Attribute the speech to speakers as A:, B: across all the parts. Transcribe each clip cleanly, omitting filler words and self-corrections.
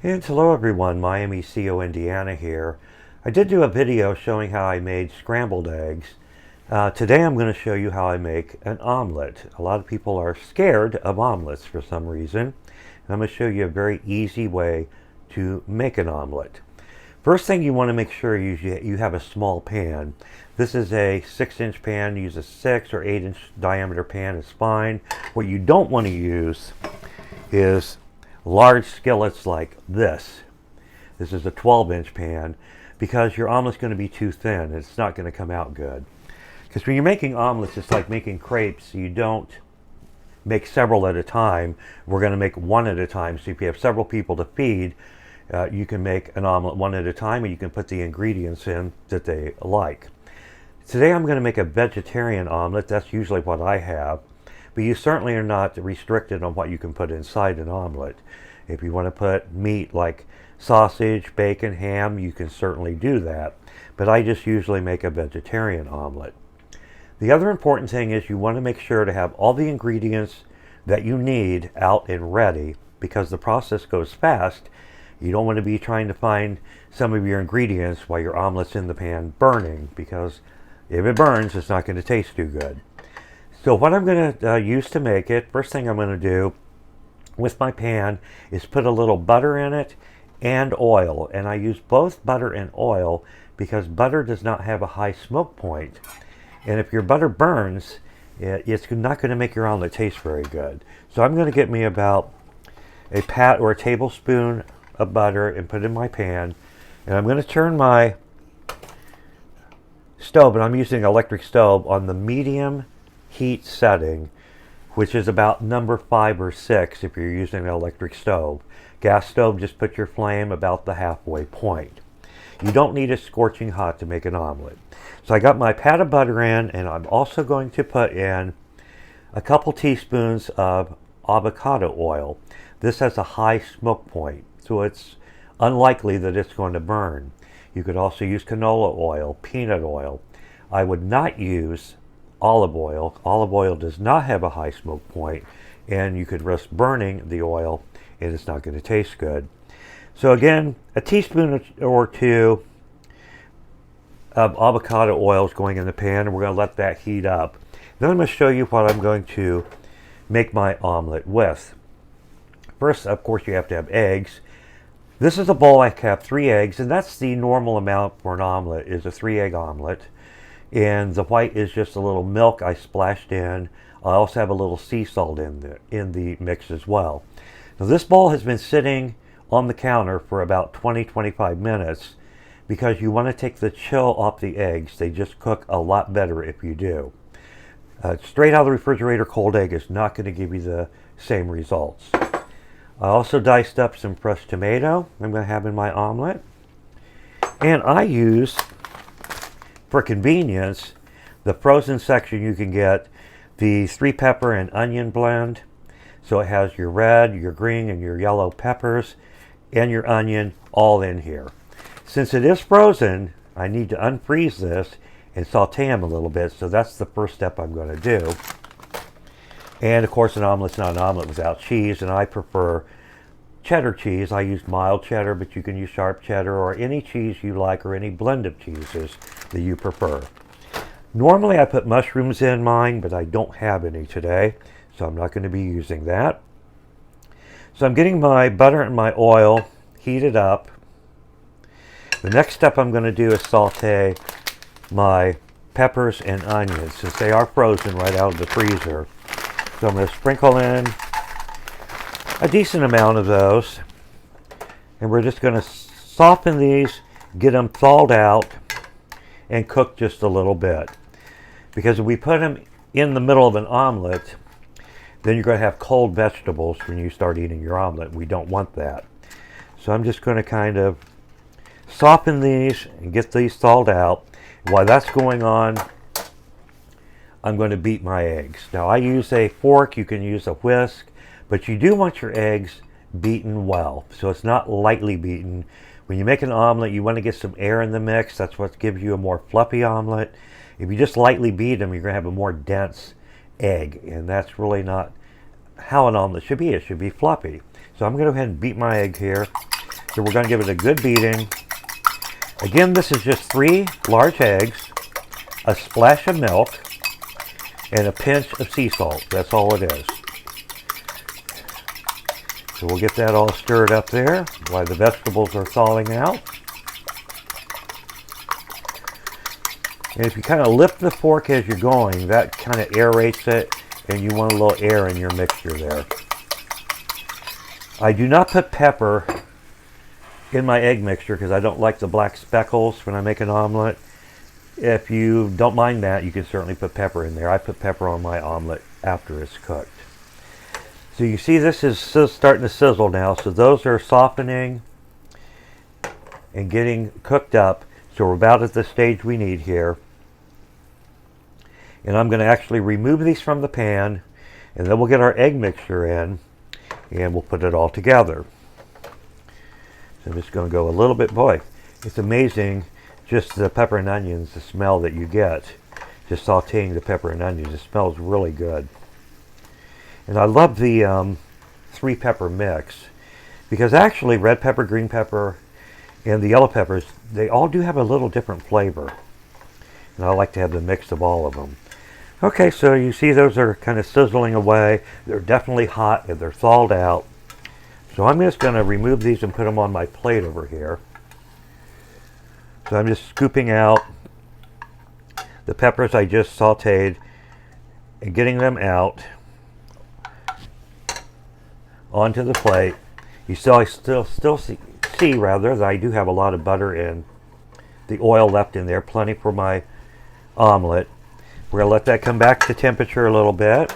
A: And hello everyone, Miami CO Indiana here. I did do a video showing how I made scrambled eggs. Today I'm going to show you how I make an omelet. A lot of people are scared of omelets for some reason. And I'm going to show you a very easy way to make an omelet. First thing you want to make sure you have a small pan. This is a 6-inch pan. Use a 6 or 8-inch diameter pan is fine. What you don't want to use is large skillets like this. This is a 12-inch pan because your omelet's going to be too thin. It's not going to come out good. Because when you're making omelets, it's like making crepes. You don't make several at a time. We're going to make one at a time. So if you have several people to feed, you can make an omelet one at a time, and you can put the ingredients in that they like. Today I'm going to make a vegetarian omelet. That's usually what I have. But you certainly are not restricted on what you can put inside an omelet. If you want to put meat like sausage, bacon, ham, you can certainly do that. But I just usually make a vegetarian omelet. The other important thing is you want to make sure to have all the ingredients that you need out and ready, because the process goes fast. You don't want to be trying to find some of your ingredients while your omelet's in the pan burning, because if it burns, it's not going to taste too good. So what I'm going to use to make it, first thing I'm going to do with my pan is put a little butter in it and oil. And I use both butter and oil because butter does not have a high smoke point. And if your butter burns, it's not going to make your omelet taste very good. So I'm going to get me about a pat or a tablespoon of butter and put it in my pan. And I'm going to turn my stove, and I'm using an electric stove, on the medium heat setting, which is about number 5 or 6 if you're using an electric stove. Gas stove, just put your flame about the halfway point. You don't need it scorching hot to make an omelet. So I got my pat of butter in, and I'm also going to put in a couple teaspoons of avocado oil. This has a high smoke point, so it's unlikely that it's going to burn. You could also use canola oil, peanut oil. I would not use olive oil. Olive oil does not have a high smoke point, and you could risk burning the oil, and it's not going to taste good. So again, a teaspoon or two of avocado oil is going in the pan, and we're going to let that heat up. Then I'm going to show you what I'm going to make my omelet with. First, of course, you have to have eggs. This is a bowl. I have 3 eggs, and that's the normal amount for an omelet, is a 3-egg omelet. And the white is just a little milk I splashed in. I also have a little sea salt in the mix as well. Now this bowl has been sitting on the counter for about 20-25 minutes because you want to take the chill off the eggs. They just cook a lot better if you do. Straight out of the refrigerator cold egg is not going to give you the same results. I also diced up some fresh tomato I'm going to have in my omelet. And I use, for convenience, the frozen section. You can get the 3-pepper and onion blend. So it has your red, your green, and your yellow peppers and your onion all in here. Since it is frozen, I need to unfreeze this and saute them a little bit. So that's the first step I'm going to do. And of course, an omelet's not an omelet without cheese, and I prefer cheddar cheese. I use mild cheddar, but you can use sharp cheddar or any cheese you like, or any blend of cheeses that you prefer. Normally I put mushrooms in mine, but I don't have any today, so I'm not going to be using that. So I'm getting my butter and my oil heated up. The next step I'm going to do is saute my peppers and onions, since they are frozen right out of the freezer. So I'm going to sprinkle in a decent amount of those, and we're just going to soften these, get them thawed out, and cook just a little bit. Because if we put them in the middle of an omelet, then you're going to have cold vegetables when you start eating your omelet. We don't want that. So I'm just going to kind of soften these and get these thawed out. While that's going on, I'm going to beat my eggs. Now I use a fork, you can use a whisk, but you do want your eggs beaten well. So it's not lightly beaten. When you make an omelet, you want to get some air in the mix. That's what gives you a more fluffy omelet. If you just lightly beat them, you're going to have a more dense egg, and that's really not how an omelet should be. It should be fluffy. So I'm going to go ahead and beat my egg here. So we're going to give it a good beating. Again, this is just 3 large eggs, a splash of milk, and a pinch of sea salt. That's all it is. So we'll get that all stirred up there while the vegetables are thawing out. And if you kind of lift the fork as you're going, that kind of aerates it, and you want a little air in your mixture there. I do not put pepper in my egg mixture because I don't like the black speckles when I make an omelet. If you don't mind that, you can certainly put pepper in there. I put pepper on my omelet after it's cooked. So you see this is starting to sizzle now. So those are softening and getting cooked up. So we're about at the stage we need here. And I'm going to actually remove these from the pan, and then we'll get our egg mixture in and we'll put it all together. So I'm just going to go a little bit. Boy, it's amazing just the pepper and onions, the smell that you get just sauteing the pepper and onions. It smells really good. And I love the 3 pepper mix because actually red pepper, green pepper, and the yellow peppers, they all do have a little different flavor. And I like to have the mix of all of them. Okay, so you see those are kind of sizzling away. They're definitely hot and they're thawed out. So I'm just going to remove these and put them on my plate over here. So I'm just scooping out the peppers I just sauteed and getting them out onto the plate. You still see rather that I do have a lot of butter and the oil left in there, plenty for my omelet. We're going to let that come back to temperature a little bit,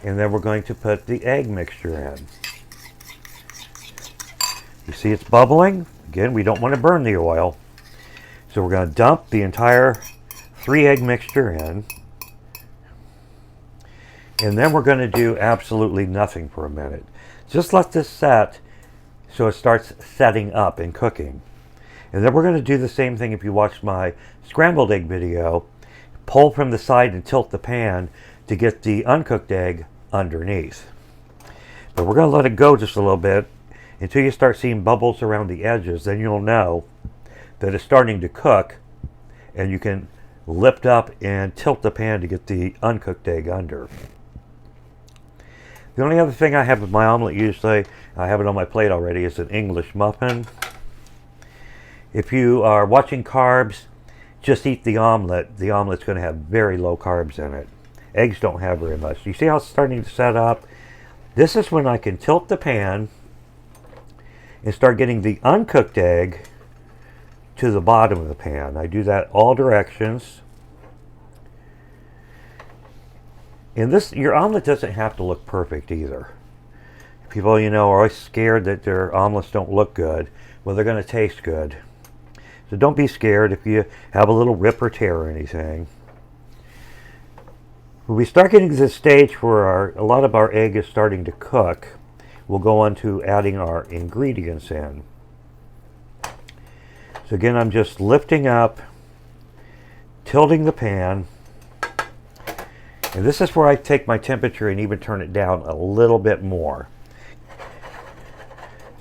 A: and then we're going to put the egg mixture in. You see it's bubbling. Again, we don't want to burn the oil. So we're going to dump the entire 3 egg mixture in. And then we're going to do absolutely nothing for a minute. Just let this set so it starts setting up and cooking. And then we're going to do the same thing if you watch my scrambled egg video. Pull from the side and tilt the pan to get the uncooked egg underneath. But we're going to let it go just a little bit until you start seeing bubbles around the edges. Then you'll know that it's starting to cook, and you can lift up and tilt the pan to get the uncooked egg under. The only other thing I have with my omelet, usually I have it on my plate already, is an English muffin. If you are watching carbs, just eat the omelet. The omelet's going to have very low carbs in it. Eggs don't have very much. You see how it's starting to set up? This is when I can tilt the pan and start getting the uncooked egg to the bottom of the pan. I do that all directions. And this, your omelet doesn't have to look perfect either. People, are always scared that their omelets don't look good. Well, they're going to taste good. So don't be scared if you have a little rip or tear or anything. When we start getting to this stage where a lot of our egg is starting to cook, we'll go on to adding our ingredients in. So again, I'm just lifting up, tilting the pan. And this is where I take my temperature and even turn it down a little bit more.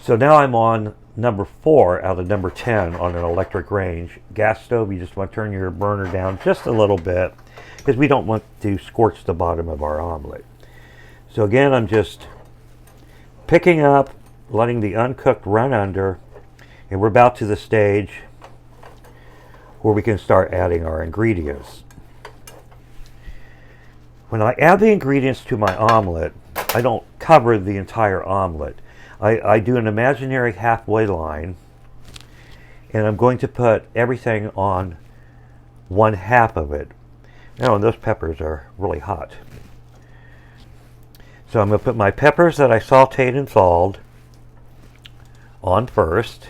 A: So now I'm on number 4 out of number 10 on an electric range. Gas stove, you just want to turn your burner down just a little bit because we don't want to scorch the bottom of our omelet. So again, I'm just picking up, letting the uncooked run under, and we're about to the stage where we can start adding our ingredients. When I add the ingredients to my omelet, I don't cover the entire omelet. I do an imaginary halfway line, and I'm going to put everything on 1/2 of it. Now, and those peppers are really hot. So I'm going to put my peppers that I sauteed and thawed on first.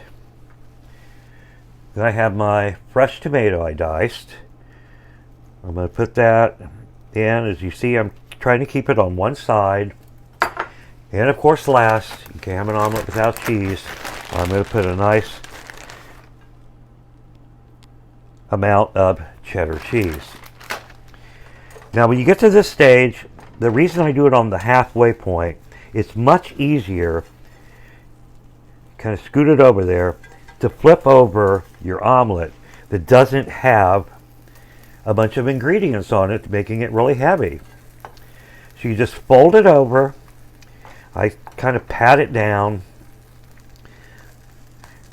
A: Then I have my fresh tomato I diced. I'm going to put that in. As you see, I'm trying to keep it on one side. And of course, last, you can't have an omelet without cheese. I'm going to put a nice amount of cheddar cheese. Now, when you get to this stage, the reason I do it on the halfway point, it's much easier kind of scoot it over there to flip over your omelet that doesn't have a bunch of ingredients on it, making it really heavy. So you just fold it over. I kind of pat it down.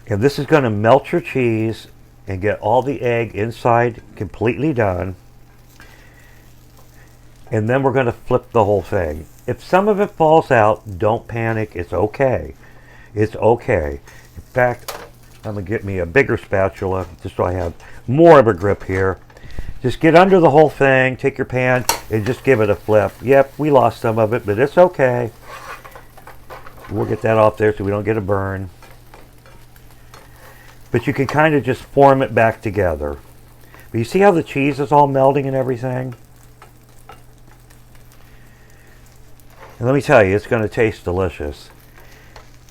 A: And this is going to melt your cheese and get all the egg inside completely done. And then we're going to flip the whole thing. If some of it falls out, don't panic. It's okay. It's okay. In fact, I'm going to get me a bigger spatula just so I have more of a grip here. Just get under the whole thing, take your pan, and just give it a flip. Yep, we lost some of it, but it's okay. We'll get that off there so we don't get a burn. But you can kind of just form it back together. But you see how the cheese is all melting and everything? And let me tell you, it's going to taste delicious.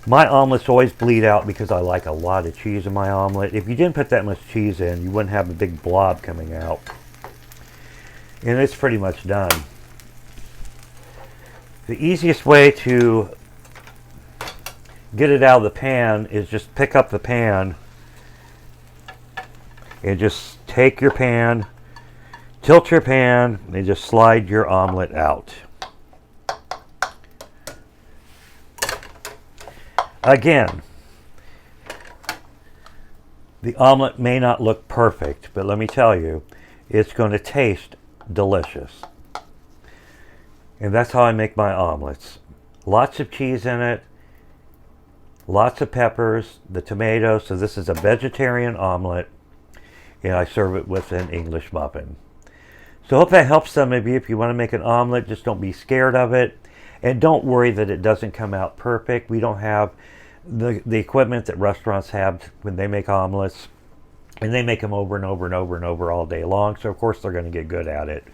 A: My omelets always bleed out because I like a lot of cheese in my omelet. If you didn't put that much cheese in, you wouldn't have a big blob coming out. And it's pretty much done. The easiest way to get it out of the pan is just pick up the pan and just take your pan, tilt your pan, and just slide your omelet out. Again, the omelet may not look perfect, but let me tell you, it's going to taste delicious. And that's how I make my omelets. Lots of cheese in it, lots of peppers, the tomatoes. So this is a vegetarian omelet, and I serve it with an English muffin. So I hope that helps some of you. If you want to make an omelet, just don't be scared of it. And don't worry that it doesn't come out perfect. We don't have the equipment that restaurants have when they make omelets. And they make them over and over and over and over all day long. So of course they're going to get good at it.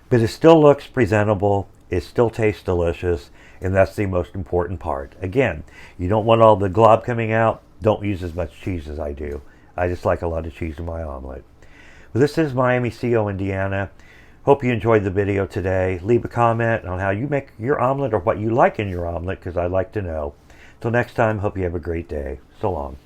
A: But it still looks presentable. It still tastes delicious. And that's the most important part. Again, you don't want all the glob coming out. Don't use as much cheese as I do. I just like a lot of cheese in my omelet. Well, this is Miami CO, Indiana. Hope you enjoyed the video today. Leave a comment on how you make your omelet or what you like in your omelet, because I'd like to know. Till next time, hope you have a great day. So long.